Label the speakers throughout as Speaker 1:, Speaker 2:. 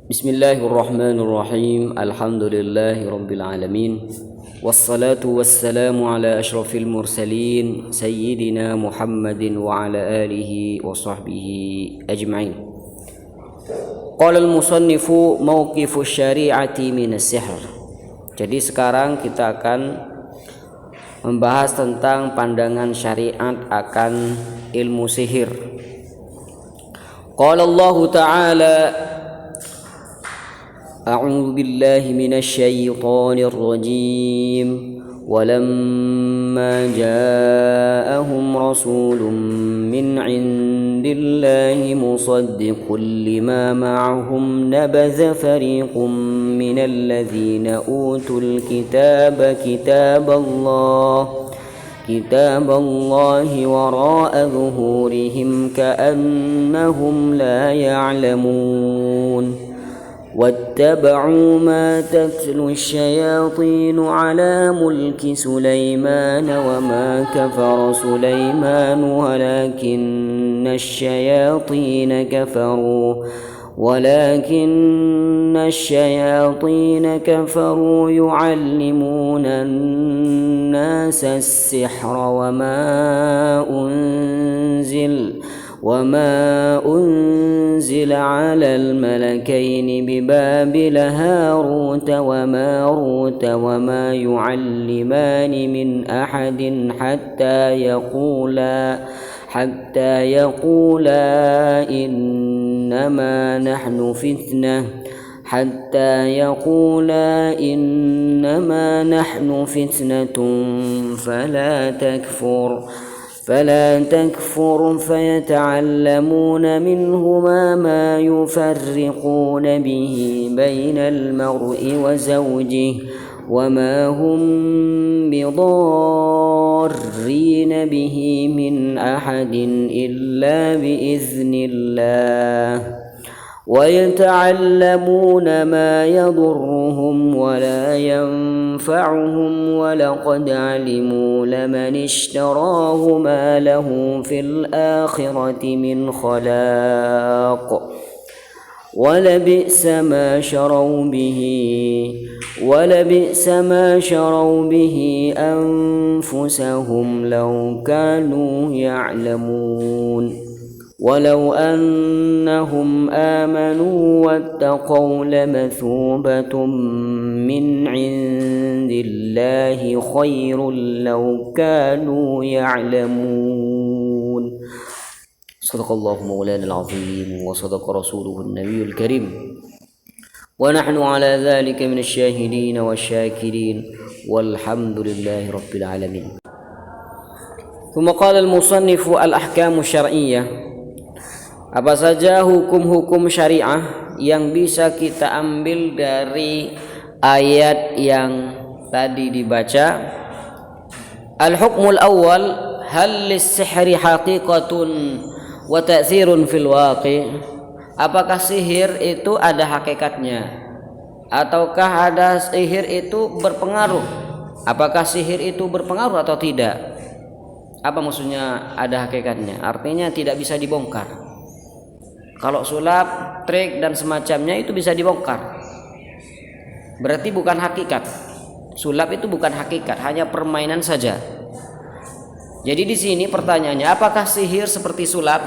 Speaker 1: Bismillahirrahmanirrahim. Alhamdulillahirabbil alamin. Wassalatu wassalamu ala asyrafil mursalin sayyidina Muhammadin wa ala alihi wa sahbihi ajma'in. Qala al-musannifu mawqifu syari'ati minas sihr. Jadi sekarang kita akan membahas tentang pandangan syariat akan ilmu sihir. Qala Allah Ta'ala أعوذ بالله من الشيطان الرجيم ولما جاءهم رسول من عند الله مصدق لما معهم نبذ فريق من الذين أوتوا الكتاب كتاب الله وراء ظهورهم كأنهم لا يعلمون واتبعوا ما تتلو الشياطين على ملك سليمان وما كفر سليمان ولكن الشياطين كفروا يعلمون الناس السحر وما أنزل على الملكين ببابل هاروت وماروت وما يعلمان من أحد حتى يقولا إنما نحن فتنة فلا تكفر فيتعلمون منهما ما يفرقون به بين المرء وزوجه وما هم بضارين به من أحد إلا بإذن الله ويتعلمون ما يضرهم ولا ينفعهم ولقد علموا لمن اشتراه ما له في الآخرة من خلاق ولبئس ما شروا به أنفسهم لو كانوا يعلمون ولو أنهم آمنوا واتقوا لمثوبة من عند الله خير لو كانوا يعلمون. صدق الله مولانا العظيم وصدق رسوله النبي الكريم ونحن على ذلك من الشاهدين والشاكرين والحمد لله رب العالمين. ثم قال المصنف الأحكام الشرعية. Apa saja hukum-hukum syariah yang bisa kita ambil dari ayat yang tadi dibaca. Al-hukmul awal, hal lis-sihri haqiqatun wa ta'thirun fil waqi'. Apakah sihir itu ada hakikatnya ataukah ada sihir itu berpengaruh? Apakah sihir itu berpengaruh atau tidak? Apa maksudnya ada hakikatnya? Artinya tidak bisa dibongkar. Kalau sulap, trik dan semacamnya itu bisa dibongkar. Berarti bukan hakikat. Sulap itu bukan hakikat, hanya permainan saja. Jadi di sini pertanyaannya, apakah sihir seperti sulap?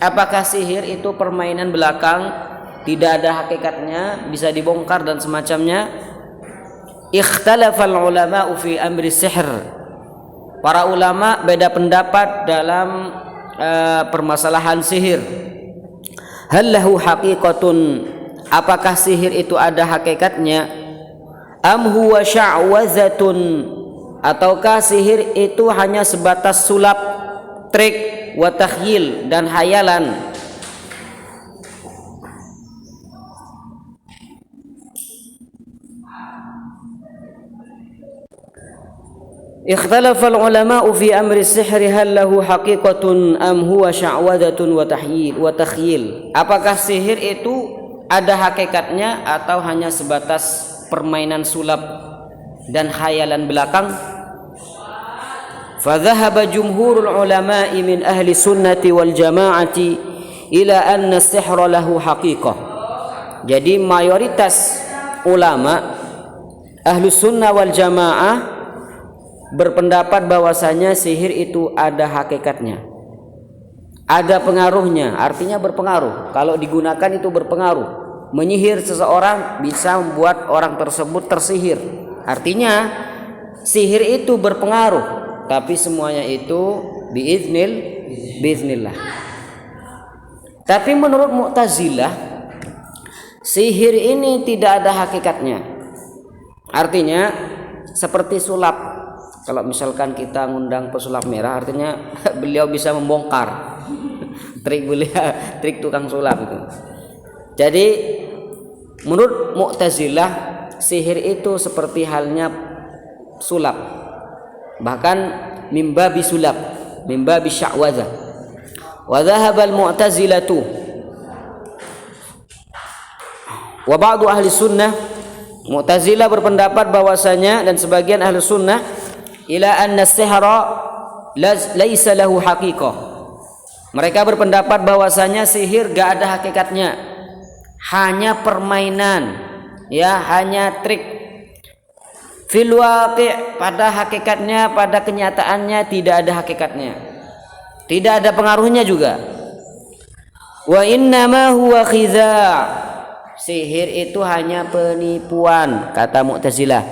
Speaker 1: Apakah sihir itu permainan belakang, tidak ada hakikatnya, bisa dibongkar dan semacamnya? Ikhtalafal ulama'u fi amri sihr. Para ulama beda pendapat dalam permasalahan sihir. Hal lahu haqiqatun, apakah sihir itu ada hakikatnya? Am huwa sya'wazatun, ataukah sihir itu hanya sebatas sulap, trik, wa takhyil dan hayalan? Ikhtalafa al-ulama'u fi amri sihri hal lahu haqiqatun am huwa sya'wadatun wa takhyil. Apakah sihir itu ada hakikatnya atau hanya sebatas permainan sulap dan khayalan belakang? Fadhahaba jumhurul ulama'i min ahli sunnati wal jama'ati ila anna as-sihra lahu haqiqah. Jadi mayoritas ulama Ahlus Sunnah wal Jamaah berpendapat bahwasanya sihir itu ada hakikatnya, ada pengaruhnya, artinya berpengaruh. Kalau digunakan itu berpengaruh. Menyihir seseorang bisa membuat orang tersebut tersihir. Artinya sihir itu berpengaruh, tapi semuanya itu biiznillah. Tapi menurut Mu'tazilah, sihir ini tidak ada hakikatnya. Artinya seperti sulap. Kalau misalkan kita ngundang pesulap merah, artinya beliau bisa membongkar trik tukang sulap itu. Jadi menurut Mu'tazilah, sihir itu seperti halnya sulap, bahkan mimbabi sulap, mimbabi sya'wadzah. Wa dhahabal Mu'tazilatu wa ba'du ahli sunnah, Mu'tazilah berpendapat bahwasanya dan sebagian ahli sunnah ila anna sihra laisa lahu haqiqah. Mereka berpendapat bahwasanya sihir gak ada hakikatnya, hanya permainan, ya, hanya trik. Fil waqi', pada hakikatnya, pada kenyataannya tidak ada hakikatnya, tidak ada pengaruhnya juga. Wa innama huwa khiza', sihir itu hanya penipuan, kata Mu'tazilah.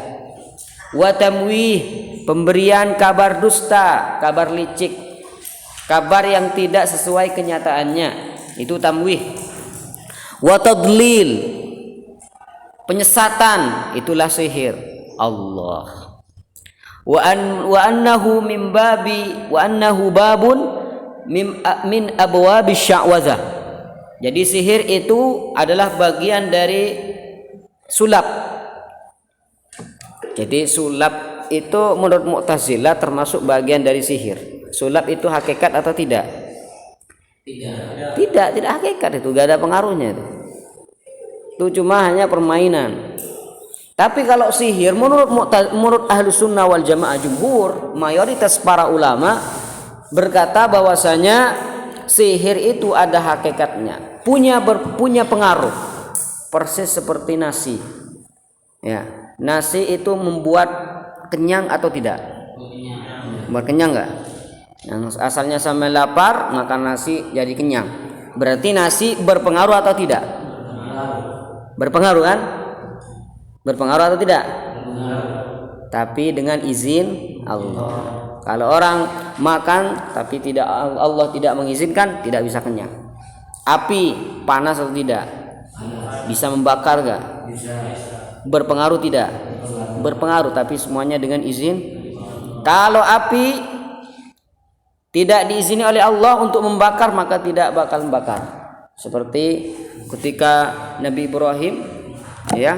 Speaker 1: Wa tamwih, pemberian kabar dusta, kabar licik, kabar yang tidak sesuai kenyataannya, itu tamwih. Wa tadlil, penyesatan, itulah sihir. Allah. Wa annahu babun min abwabi sya'wadzah. Jadi sihir itu adalah bagian dari sulap. Jadi sulap itu menurut Mu'tazilah termasuk bagian dari sihir. Sulap itu hakikat atau tidak? Tidak hakikat, itu gak ada pengaruhnya itu. Itu cuma hanya permainan. Tapi kalau sihir menurut Ahlus Sunnah wal Jamaah jumhur, mayoritas para ulama berkata bahwasanya sihir itu ada hakikatnya, punya pengaruh. Persis seperti nasi. Ya, nasi itu membuat kenyang atau tidak? Berkenyang enggak? Yang asalnya sampai lapar, makan nasi jadi kenyang. Berarti nasi berpengaruh atau tidak? Berpengaruh kan? Berpengaruh atau tidak? Tapi dengan izin Allah. Kalau orang makan tapi Allah tidak mengizinkan, tidak bisa kenyang. Api panas atau tidak? Bisa membakar enggak? Berpengaruh tidak? Berpengaruh, tapi semuanya dengan izin. Kalau api tidak diizini oleh Allah untuk membakar, maka tidak bakal membakar. Seperti ketika Nabi Ibrahim, ya,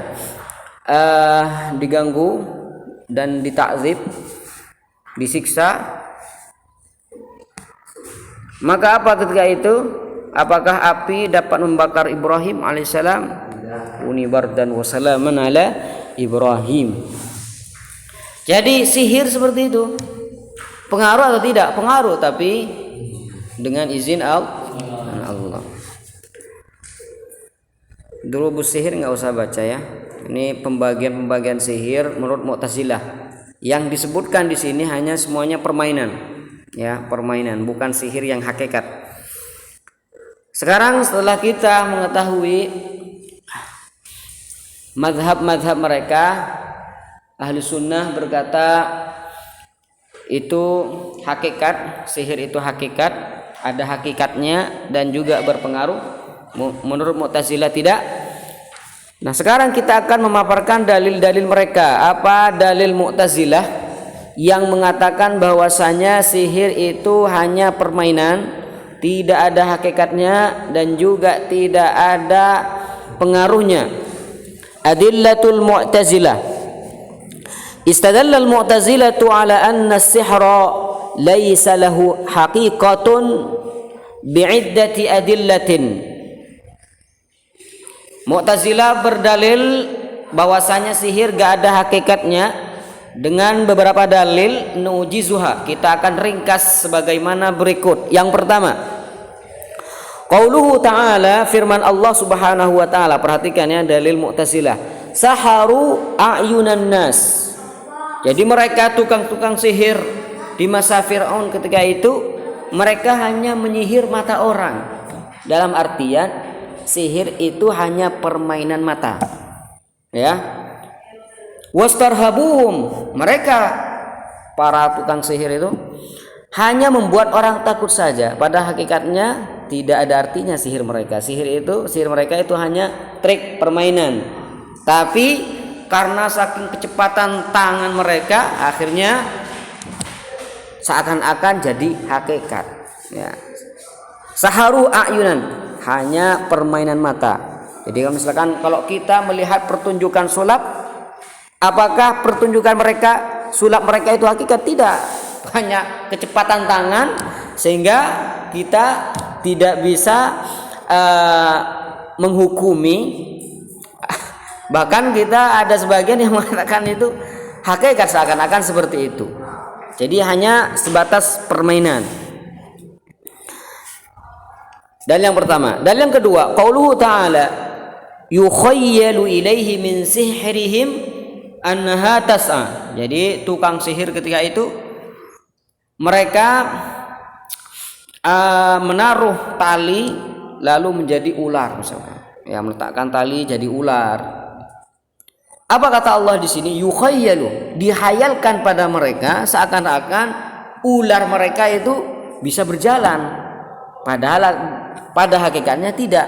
Speaker 1: diganggu dan ditakzib, disiksa. Maka apa ketika itu? Apakah api dapat membakar Ibrahim alaihissalam? Unibar dan wassalaman ala Ibrahim. Jadi sihir seperti itu. Pengaruh atau tidak? Pengaruh, tapi dengan izin Allah. Durubus sihir nggak usah baca ya. Ini pembagian sihir menurut Mu'tazilah. Yang disebutkan di sini hanya semuanya permainan, ya, permainan, bukan sihir yang hakikat. Sekarang setelah kita mengetahui mazhab mereka, Ahlu Sunnah berkata itu hakikat, sihir itu hakikat, ada hakikatnya dan juga berpengaruh. Menurut Mu'tazilah tidak. Nah, sekarang kita akan memaparkan dalil-dalil mereka. Apa dalil Mu'tazilah yang mengatakan bahwasanya sihir itu hanya permainan, tidak ada hakikatnya dan juga tidak ada pengaruhnya. Adillatul Mu'tazilah. Istadalla al-Mu'tazilatu ala anna as-sihra laysa lahu haqiqatun bi'iddati adillatin. Mu'tazilah berdalil bahwasanya sihir gak ada hakikatnya dengan beberapa dalil. Nujizuha, kita akan ringkas sebagaimana berikut. Yang pertama, Qauluhu ta'ala, firman Allah Subhanahu wa taala, perhatikan ya dalil Mu'tazilah. Saharu a'yunan nas. Jadi mereka tukang-tukang sihir di masa Firaun ketika itu, mereka hanya menyihir mata orang. Dalam artian sihir itu hanya permainan mata. Ya. Wastarhabuhum, mereka para tukang sihir itu hanya membuat orang takut saja. Pada hakikatnya tidak ada artinya sihir mereka. Sihir mereka itu hanya trik permainan. Tapi karena saking kecepatan tangan mereka, akhirnya seakan-akan jadi hakikat. Ya. Saharu a'yunan, hanya permainan mata. Jadi misalkan kalau kita melihat pertunjukan sulap, apakah pertunjukan mereka, sulap mereka itu hakikat? Tidak, hanya kecepatan tangan, sehingga kita tidak bisa menghukumi. Bahkan kita ada sebagian yang mengatakan itu hakikat, seakan-akan seperti itu. Jadi hanya sebatas permainan. Dalil yang pertama. Dalil yang kedua, qauluhu ta'ala, yukhayyalu ilaihi min sihrihim annaha tas'a. Jadi tukang sihir ketika itu mereka menaruh tali lalu menjadi ular misalkan. Ya, meletakkan tali jadi ular. Apa kata Allah di sini? Yukhayyalu, dihayalkan pada mereka seakan-akan ular mereka itu bisa berjalan. Padahal pada hakikatnya tidak.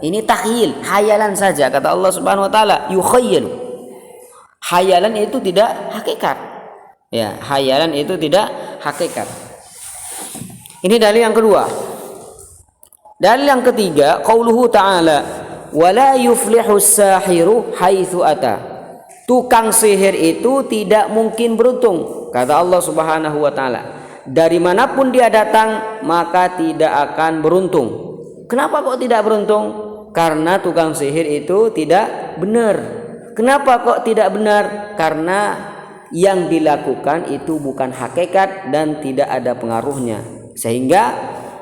Speaker 1: Ini takhyil, hayalan saja. Kata Allah Subhanahu wa taala, yukhayyalu. Hayalan itu tidak hakikat. Ya, hayalan itu tidak hakikat. Ini dalil yang kedua. Dalil yang ketiga, qauluhu ta'ala, wala yuflihu as-sahiru haitsu ata. Tukang sihir itu tidak mungkin beruntung, kata Allah Subhanahu wa taala. Dari manapun dia datang, maka tidak akan beruntung. Kenapa kok tidak beruntung? Karena tukang sihir itu tidak benar. Kenapa kok tidak benar? Karena yang dilakukan itu bukan hakikat dan tidak ada pengaruhnya, sehingga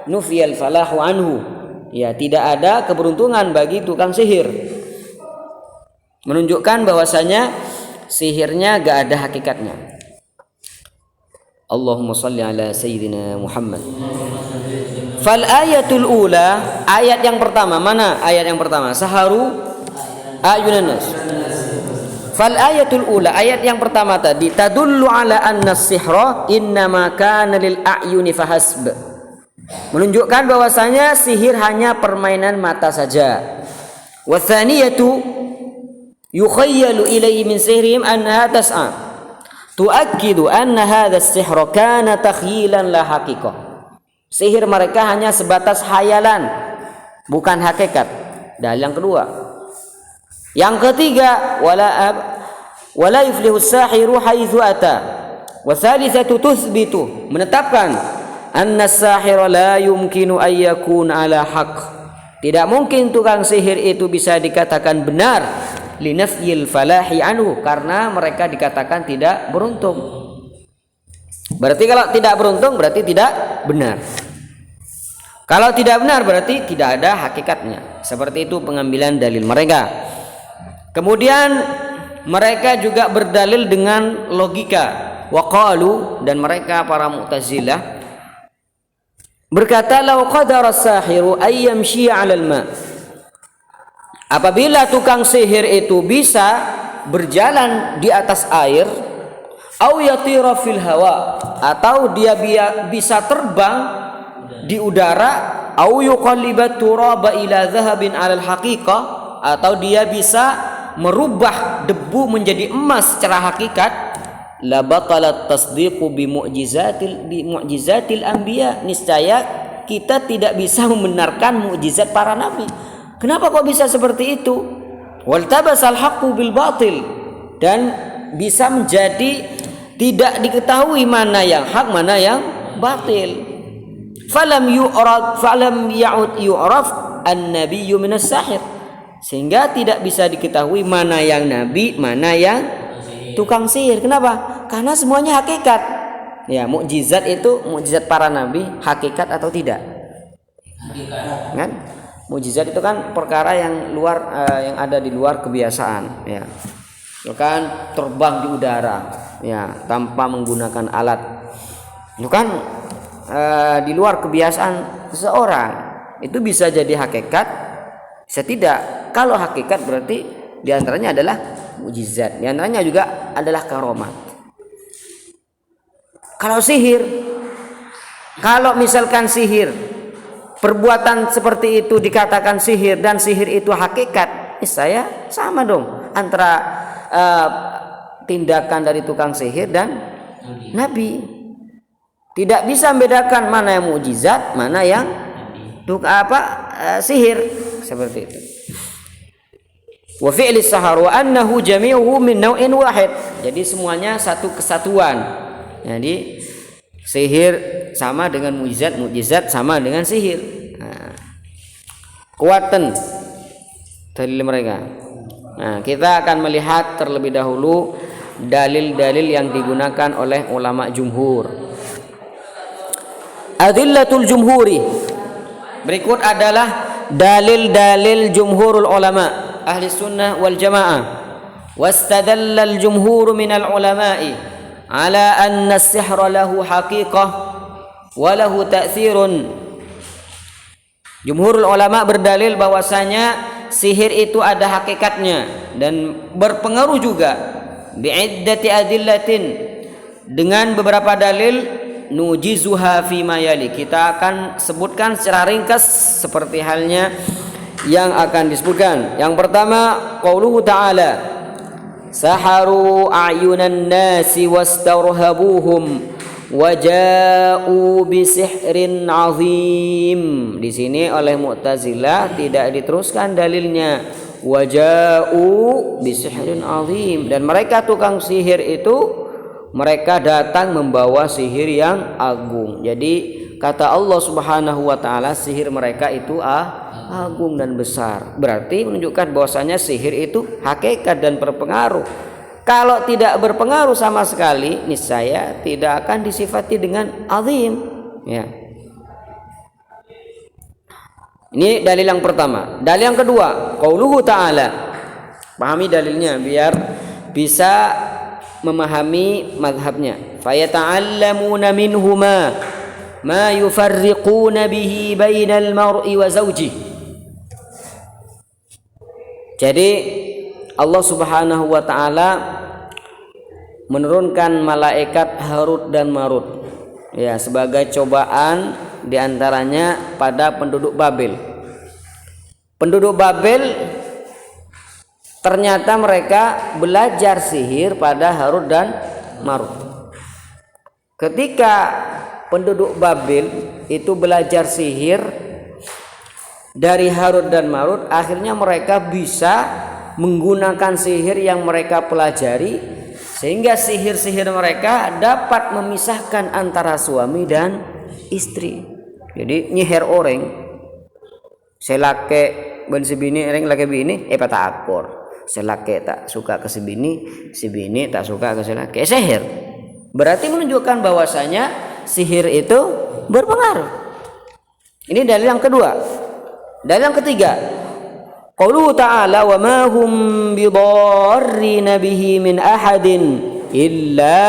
Speaker 1: nufiyal falahu anhu, ya, tidak ada keberuntungan bagi tukang sihir. Menunjukkan bahwasanya sihirnya gak ada hakikatnya. Allahumma salli ala sayyidina Muhammad. Fal ayatul ula, ayat yang pertama, mana ayat yang pertama? Saharu ayunan nas. Fal ayatul ula, ayat yang pertama tadi, tadullu ala anna sihra innama kana lil a'yuni fahasb. Menunjukkan bahwasanya sihir hanya permainan mata saja. Wa tsaniyatu yukhayyalu ilayhi min sihrihim annaha tas'a. Tuakkidu anna hadha as-sihra kana takhyilan la haqiqah. Sihir mereka hanya sebatas hayalan, bukan hakikat. Dalil yang kedua. Yang ketiga, wala yuflihu as-sahiru haitsu ata. Wa thalithatu tuthbitu, menetapkan anna as-sahira la yumkinu an yakuna ala haqq. Tidak mungkin tukang sihir itu bisa dikatakan benar, linafyil falahi anhu, karena mereka dikatakan tidak beruntung. Berarti kalau tidak beruntung berarti tidak benar. Kalau tidak benar berarti tidak ada hakikatnya. Seperti itu pengambilan dalil mereka. Kemudian mereka juga berdalil dengan logika. Waqalu, dan mereka para Mu'tazilah berkata, law qadara as-sahiru ay yamshi 'ala al-ma. Apabila tukang sihir itu bisa berjalan di atas air, au yatira fil hawa, atau dia bisa terbang di udara, au yuqallibat turaba ila dhahabin 'ala al-haqiqah, atau dia bisa merubah debu menjadi emas secara hakikat, la batalat tasdiqu bi mu'jizatil anbiya. Niscaya kita tidak bisa membenarkan mukjizat para nabi. Kenapa kok bisa seperti itu? Wal tabasal haqqu bil batil, dan bisa menjadi tidak diketahui mana yang hak mana yang batil. Falam ya'ud yu'raf an-nabiyyu minas sahir, sehingga tidak bisa diketahui mana yang nabi, mana yang tukang sihir. Kenapa? Karena semuanya hakikat. Ya, mukjizat itu, mukjizat para nabi hakikat atau tidak? kan? Mukjizat itu kan perkara yang yang ada di luar kebiasaan, ya. Kan terbang di udara, ya, tanpa menggunakan alat. Itu kan di luar kebiasaan seseorang. Itu bisa jadi hakikat, bisa tidak. Kalau hakikat berarti diantaranya adalah mukjizat, diantaranya juga adalah karomat. Kalau sihir, kalau misalkan sihir, perbuatan seperti itu dikatakan sihir dan sihir itu hakikat, saya sama dong antara tindakan dari tukang sihir dan nabi. Tidak bisa membedakan mana yang mukjizat, mana yang sihir, seperti itu. Wa fi'li sahar wa annahu jami'uhu min naw'in wahid. Jadi semuanya satu kesatuan. Jadi sihir sama dengan mukjizat, mukjizat sama dengan sihir. Kuatan dalil mereka. Nah, kita akan melihat terlebih dahulu dalil-dalil yang digunakan oleh ulama jumhur. Adillatul jumhuri. Berikut adalah dalil-dalil jumhurul ulama ahli sunnah wal jamaah. Wastadalla al jumhur min al ulama'i ala anna as-sihra lahu haqiqah wa lahu ta'thirun. Jumhurul ulama berdalil bahwasanya sihir itu ada hakikatnya dan berpengaruh juga bi'iddati adillatin, dengan beberapa dalil. Nujizuha fi mayali, kita akan sebutkan secara ringkas seperti halnya yang akan disebutkan. Yang pertama, qauluhu ta'ala saharu a'yunan nasi wastarhabuhum waja'u bisihrin azim. Di sini oleh Mu'tazilah tidak diteruskan dalilnya waja'u bisihrin azim, dan mereka tukang sihir itu mereka datang membawa sihir yang agung. Jadi kata Allah Subhanahu wa taala sihir mereka itu agung dan besar. Berarti menunjukkan bahwasanya sihir itu hakikat dan berpengaruh. Kalau tidak berpengaruh sama sekali, niscaya tidak akan disifati dengan azim, ya. Ini dalil yang pertama. Dalil yang kedua, qauluhu ta'ala. Pahami dalilnya biar bisa memahami mazhabnya. Fayata'allamuna minhuma ma yufarriquna bihi bainal mar'i wa zawji. Jadi Allah Subhanahu wa taala menurunkan malaikat Harut dan Marut, ya, sebagai cobaan diantaranya pada penduduk Babel. Penduduk Babel ternyata mereka belajar sihir pada Harut dan Marut. Ketika penduduk Babel itu belajar sihir dari Harut dan Marut, akhirnya mereka bisa menggunakan sihir yang mereka pelajari, sehingga sihir-sihir mereka dapat memisahkan antara suami dan istri. Jadi nyiher orang selake ben sibini orang laki bini patah akor. Selaki tak suka ke si bini tak suka ke selaki. Sihir. Berarti menunjukkan bahwasanya sihir itu berpengaruh. Ini dalil yang kedua. Dalil yang ketiga, qauluhu ta'ala wa ma hum bidarrina bihi min ahadin illa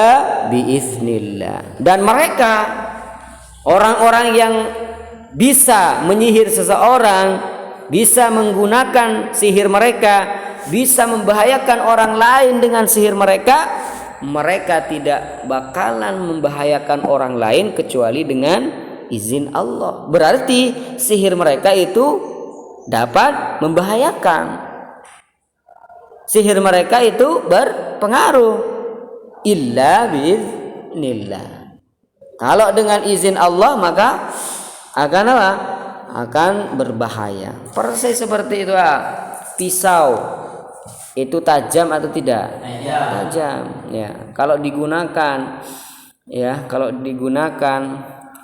Speaker 1: biiznillah. Dan mereka orang-orang yang bisa menyihir seseorang, bisa menggunakan sihir mereka, bisa membahayakan orang lain dengan sihir mereka, mereka tidak bakalan membahayakan orang lain kecuali dengan izin Allah. Berarti sihir mereka itu dapat membahayakan. Sihir mereka itu berpengaruh illa biiznillah. Kalau dengan izin Allah maka akan apa? Akan berbahaya. Persis seperti itu, pisau itu tajam atau tidak? Tajam, ya. Kalau digunakan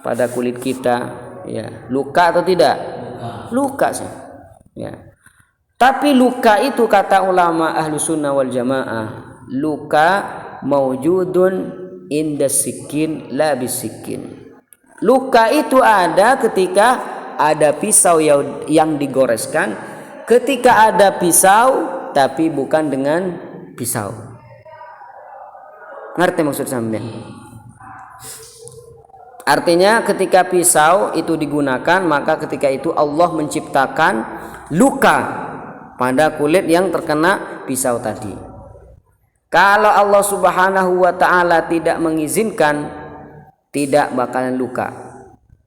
Speaker 1: pada kulit kita, ya, luka atau tidak? Luka sih, ya. Tapi luka itu kata ulama ahlu sunnah wal jamaah, luka maujudun inda sikin la bisikin. Luka itu ada ketika ada pisau yang digoreskan, ketika ada pisau tapi bukan dengan pisau. Ngerti maksud sampean? Artinya ketika pisau itu digunakan, maka ketika itu Allah menciptakan luka pada kulit yang terkena pisau tadi. Kalau Allah Subhanahu wa taala tidak mengizinkan, tidak bakalan luka.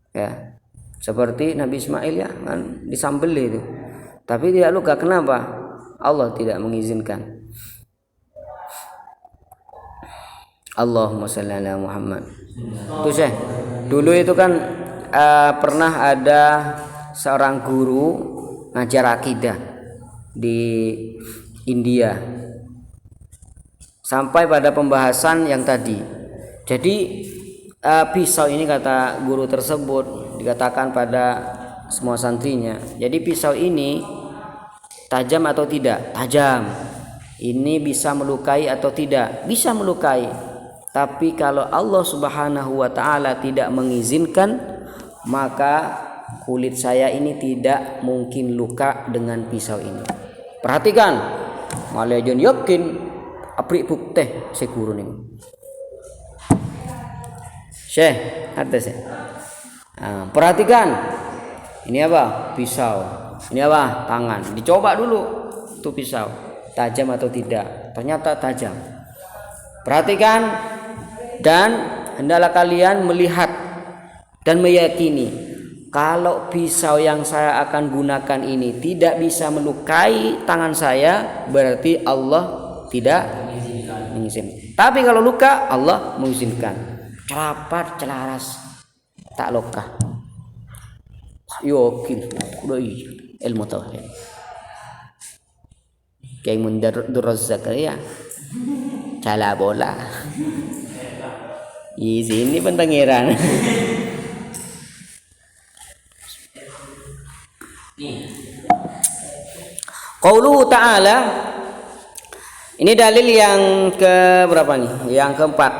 Speaker 1: Ya. Seperti Nabi Ismail ya, kan disambeli itu. Tapi tidak luka, kenapa? Allah tidak mengizinkan. Allahumma shalli ala Muhammad. Tuh Syekh, dulu itu kan pernah ada seorang guru ngajar akidah di India, sampai pada pembahasan yang tadi. Jadi pisau ini, kata guru tersebut, dikatakan pada semua santrinya, jadi pisau ini tajam atau tidak? Tajam. Ini bisa melukai atau tidak? Bisa melukai. Tapi kalau Allah Subhanahu wa taala tidak mengizinkan, maka kulit saya ini tidak mungkin luka dengan pisau ini. Perhatikan, malah jon yakin apri bukti seguru nih. Syekh, atas ya. Nah, perhatikan. Ini apa? Pisau. Ini apa? Tangan. Dicoba dulu tuh pisau, tajam atau tidak. Ternyata tajam. Perhatikan. Dan hendaklah kalian melihat dan meyakini, kalau pisau yang saya akan gunakan ini tidak bisa melukai tangan saya, berarti Allah tidak mengizinkan. Tapi kalau luka, Allah mengizinkan. Cerapat celaras tak luka. Yakin udah ilmu tauhid. Kayak Mundur Zakaria, cala bola. Di sini pun pangeran. Qauluhu ta'ala, ini dalil yang ke berapa nih? Yang keempat,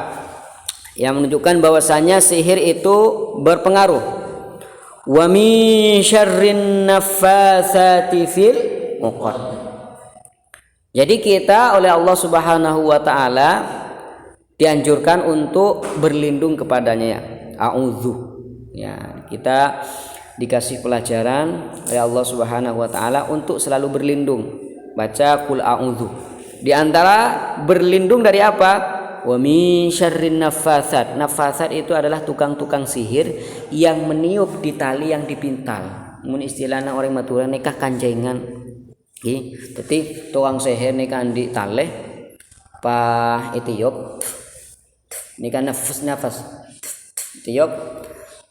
Speaker 1: yang menunjukkan bahwasanya sihir itu berpengaruh. Wa min syarrin naffatsati fil 'uqad. Jadi kita oleh Allah Subhanahu wa taala dianjurkan untuk berlindung kepadanya ya. A'udzu. Ya, kita dikasih pelajaran oleh Allah Subhanahu wa taala untuk selalu berlindung. Baca qul a'udzu. Di antara berlindung dari apa? Wa min syarrin naffatsat. Naffatsat itu adalah tukang-tukang sihir yang meniup di tali yang dipintal. Mun istilahna orang Madura nikah kanjengan. Nggih, dadi tukang sihir nikah di tali pa itiup. Nikah nafas tiup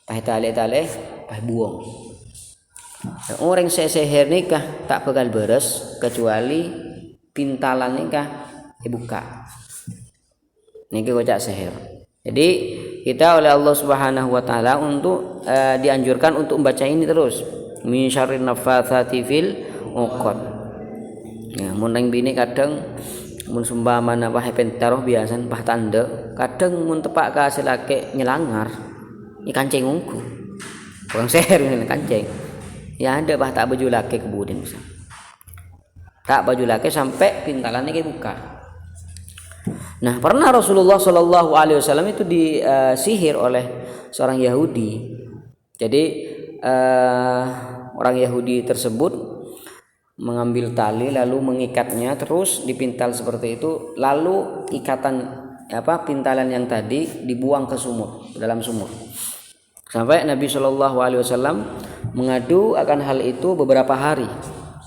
Speaker 1: pa tali pa buang. Orang sihir nikah tak bakal beres kecuali pintalan nikah dibuka. Niki kocak sihir. Jadi kita oleh Allah Subhanahu wa taala untuk dianjurkan untuk membaca ini terus. Min syarrin naffatsati fil 'uqad. Ya, mun ning bini kadang mun sumpamana wae pentaroh biasa pah tanda, kadang mun tepak ka hasilake nyelangar iki kancing ungu. Orang sihir ngene kancing. Ya ada bah tak baju laki kemudian bisa. Tak baju laki sampai pintalannya kayak buka. Nah, pernah Rasulullah Shallallahu alaihi wasallam itu disihir oleh seorang Yahudi. Jadi orang Yahudi tersebut mengambil tali lalu mengikatnya terus dipintal seperti itu, lalu ikatan pintalan yang tadi dibuang ke sumur, dalam sumur. Sampai Nabi Shallallahu alaihi wasallam mengadu akan hal itu beberapa hari,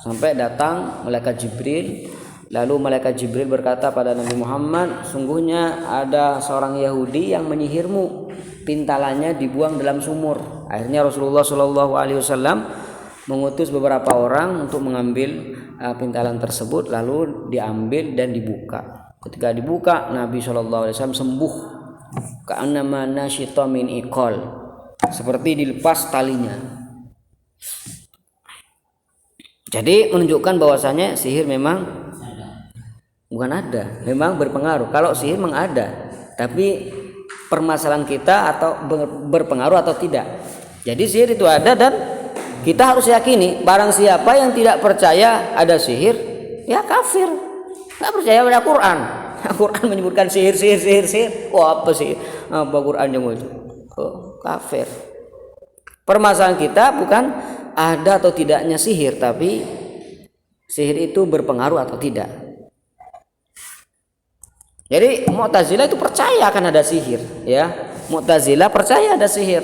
Speaker 1: sampai datang malaikat Jibril. Lalu malaikat Jibril berkata pada Nabi Muhammad, sungguhnya ada seorang Yahudi yang menyihirmu, pintalannya dibuang dalam sumur. Akhirnya Rasulullah Shallallahu alaihi wasallam mengutus beberapa orang untuk mengambil pintalan tersebut, lalu diambil dan dibuka. Ketika dibuka, Nabi Shallallahu alaihi wasallam sembuh. Ka'annama nasyita min iqal, seperti dilepas talinya. Jadi menunjukkan bahwasanya sihir memang bukan ada, memang berpengaruh. Kalau sihir memang ada, tapi permasalahan kita atau berpengaruh atau tidak. Jadi sihir itu ada dan kita harus yakini barang siapa yang tidak percaya ada sihir, ya kafir. Enggak percaya pada Quran. Quran menyebutkan sihir. Wah, apa sih? Apa Quran yang itu? Oh, kafir. Permasalahan kita bukan ada atau tidaknya sihir, tapi sihir itu berpengaruh atau tidak. Jadi Mu'tazilah itu percaya akan ada sihir, ya. Mu'tazilah percaya ada sihir.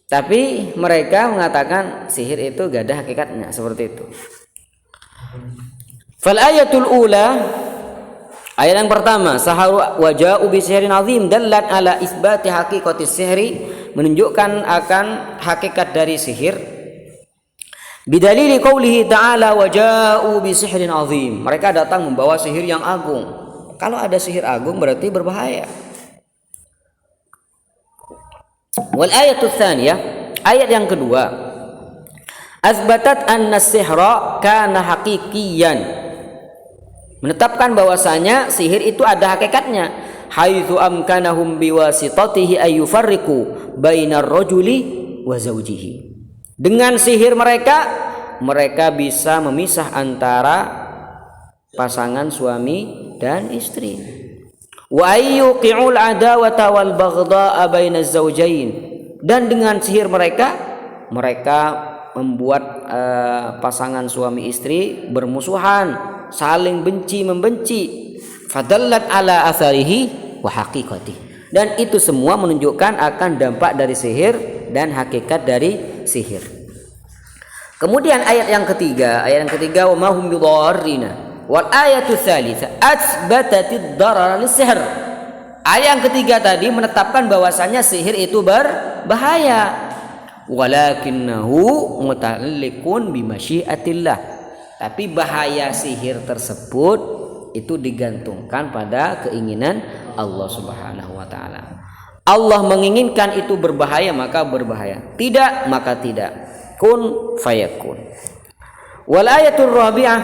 Speaker 1: Tapi mereka mengatakan sihir itu gak ada hakikatnya, seperti itu. Fal ayatul ula, ayat yang pertama, saharu waja'u bi sihrin azim dallat ala isbati haqiqati sihri, menunjukkan akan hakikat dari sihir. Bidalili qaulihi ta'ala waja'u bi sihrin azim. Mereka datang membawa sihir yang agung. Kalau ada sihir agung berarti berbahaya. Wal ayatul tsaniyah, ayat yang kedua, azbatat anna sihra kana haqiqiyan, menetapkan bahwasanya sihir itu ada hakikatnya. Haitsu amkanahum biwasitatihi ayyufarriqu bainar rajuli wa zawjihi. Dengan sihir mereka bisa memisah antara pasangan suami dan istri. Wa ayyuqi'ul adawata wal baghdha'a bainaz zawjain. Dan dengan sihir mereka membuat pasangan suami istri bermusuhan, saling membenci. Fadallat ala atharihi wa haqiqati. Dan itu semua menunjukkan akan dampak dari sihir dan hakikat dari sihir. Kemudian ayat yang ketiga wa ma hum bidarrina. Wal ayatu tsalitsa atsbatatid darar lis-sihr. Ayat yang ketiga tadi menetapkan bahwasanya sihir itu berbahaya. Walakinnahu muta'alliqun bimasyiatillah. Tapi bahaya sihir tersebut itu digantungkan pada keinginan Allah Subhanahu wa taala. Allah menginginkan itu berbahaya maka berbahaya. Tidak maka tidak. Kun fayakun. Wal ayatul rabi'ah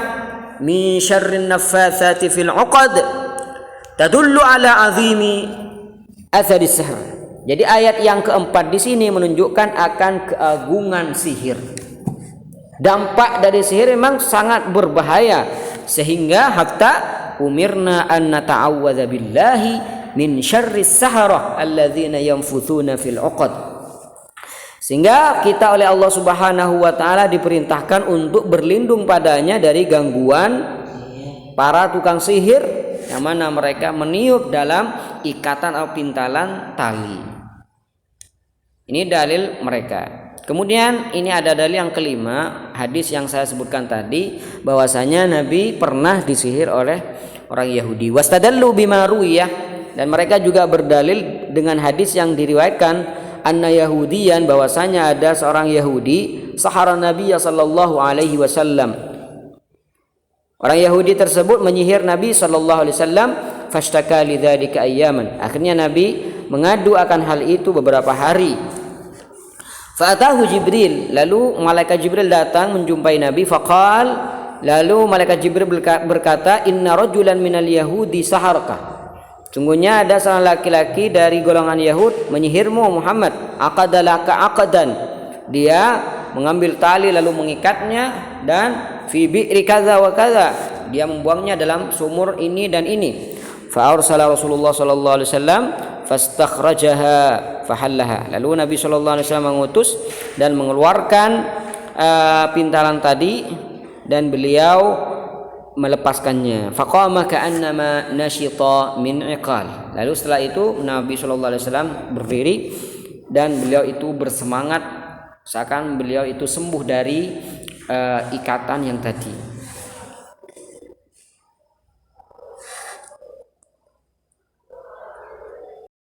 Speaker 1: min syarrin naffatsati fil 'uqad tadullu ala 'azimi athari sihr. Jadi ayat yang keempat di sini menunjukkan akan keagungan sihir. Dampak dari sihir memang sangat berbahaya sehingga hatta umirna an nata'awwadza billahi min syarris saharah alladzina yanfuthuna fil 'uqad. Sehingga kita oleh Allah Subhanahu wa taala diperintahkan untuk berlindung padanya dari gangguan para tukang sihir yang mana mereka meniup dalam ikatan atau pintalan tali. Ini dalil mereka. Kemudian ini ada dalil yang kelima, hadis yang saya sebutkan tadi bahwasanya Nabi pernah disihir oleh orang Yahudi. Wastadallu bima ruwiyah, dan mereka juga berdalil dengan hadis yang diriwayatkan anna yahudiyan, bahwasanya ada seorang Yahudi sahara Nabi sallallahu alaihi wasallam. Orang Yahudi tersebut menyihir Nabi sallallahu alaihi wasallam, fashtaka lidzalika ayyaman. Akhirnya Nabi mengadu akan hal itu beberapa hari. Fa'atahu Jibril, lalu malaikat Jibril datang menjumpai Nabi. Faqal, lalu malaikat Jibril berkata, inna rajulan minal yahudi saharka. Sungguhnya ada seorang laki-laki dari golongan Yahud menyihirmu Muhammad. Aqadalaka aqdan, dia mengambil tali lalu mengikatnya, dan fi bi'ri kadza wa kadza, dia membuangnya dalam sumur ini dan ini. Fa arsala Rasulullah sallallahu alaihi wasallam fastakhrajaha fahallaha. Lalu Nabi sallallahu alaihi wasallam mengutus dan mengeluarkan pintalan tadi dan beliau melepaskannya. Faqama ka'annama nasyita min iqal. Lalu setelah itu Nabi sallallahu alaihi wasallam berdiri dan beliau itu bersemangat seakan beliau itu sembuh dari ikatan yang tadi.